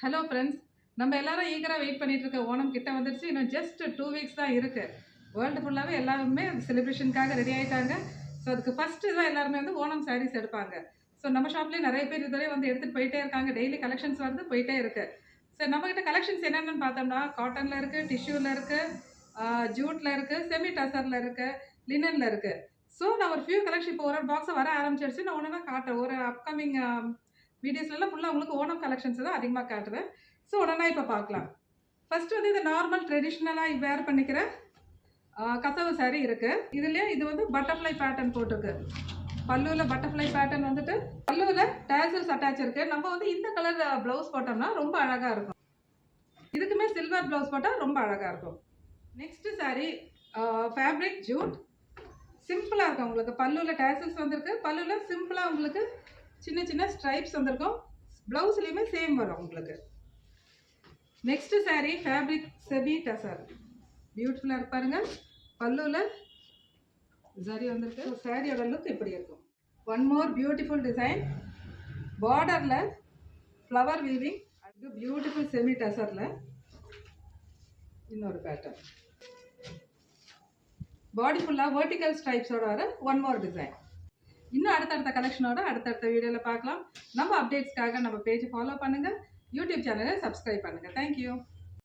Hello friends, நம்ம எல்லாரும் ஈகராக wait பண்ணிட்டு இருக்க ஓணம் கிட்ட வந்துருச்சு. இன்னும் ஜஸ்ட் 2 வீக்ஸ் தான் இருக்கு. வேர்ல்டு ஃபுல்லாகவே எல்லாருமே அந்த செலிப்ரேஷனுக்காக ரெடி ஆகிட்டாங்க. ஸோ அதுக்கு ஃபஸ்ட்டு தான் எல்லாருமே வந்து ஓணம் சாரீஸ் எடுப்பாங்க. ஸோ நம்ம ஷாப்லேயே நிறைய பேர் இதுவரை வந்து எடுத்துகிட்டு போயிட்டே இருக்காங்க. டெய்லி கலெக்ஷன்ஸ் வந்து போயிட்டே இருக்கு. ஸோ நம்மகிட்ட கலெக்ஷன்ஸ் என்னென்னு பார்த்தோம்னா, காட்டனில் இருக்குது, டிஷ்யூவில் இருக்குது, ஜூட்டில் இருக்குது, செமி டசரில் இருக்குது, லினனில் இருக்குது. ஸோ நான் ஒரு ஃபியூ கலெக்ஷன் இப்போ ஒரு பாக்ஸை வர ஆரம்பிச்சிருச்சு. நான் ஒன்று தான் காட்டுறேன். ஒரு அப்கமிங் வீடியோஸ்லாம் ஃபுல்லாக உங்களுக்கு ஓணம் கலெக்ஷன்ஸ் தான் அதிகமாக காட்டுறேன். ஸோ உடனே இப்போ பார்க்கலாம். ஃபர்ஸ்ட் வந்து இது நார்மல் ட்ரெடிஷ்னலாக வேர் பண்ணிக்கிற கசவு சாரி இருக்குது. இதுலேயே இது வந்து பட்டர்ஃப்ளை பேட்டர்ன் போட்டிருக்கு. பல்லுவில் பட்டர்ஃப்ளை பேட்டர்ன் வந்துட்டு பல்லுவில் டேசல்ஸ் அட்டாச் இருக்குது. நம்ம வந்து இந்த கலர் ப்ளவுஸ் போட்டோம்னா ரொம்ப அழகாக இருக்கும். இதுக்குமே சில்வர் ப்ளவுஸ் போட்டால் ரொம்ப அழகாக இருக்கும். Next sari fabric jute. சிம்பிளாக இருக்கும். உங்களுக்கு பல்லுவில் டேசல்ஸ் வந்திருக்கு. பல்லுவில் சிம்பிளாக உங்களுக்கு சின்ன சின்ன ஸ்ட்ரைப்ஸ் வந்திருக்கும். ப்ளவுஸ்லேயுமே சேம் வரும் உங்களுக்கு. Next sari fabric semi tussar. பியூட்டிஃபுல்லாக இருப்பாருங்க. பல்லுவில் சரி வந்திருக்கு. சாரியோட லுக் இப்படி இருக்கும். One more beautiful design. பார்டரில் ஃப்ளவர் வீவிங். அது பியூட்டிஃபுல் செமி டசரில் இன்னொரு பேட்டர்ன். பாடி ஃபுல்லாக வெர்டிக்கல் ஸ்ட்ரைப்ஸோட வர ஒன் மோர் டிசைன். இன்னும் அடுத்தடுத்த கலெக்ஷனோட அடுத்தடுத்த வீடியோவில் பார்க்கலாம். நம்ம அப்டேட்ஸ்க்காக நம்ம பேஜை ஃபாலோ பண்ணுங்கள். யூடியூப் சேனலை சப்ஸ்கிரைப் பண்ணுங்கள். தேங்க்யூ.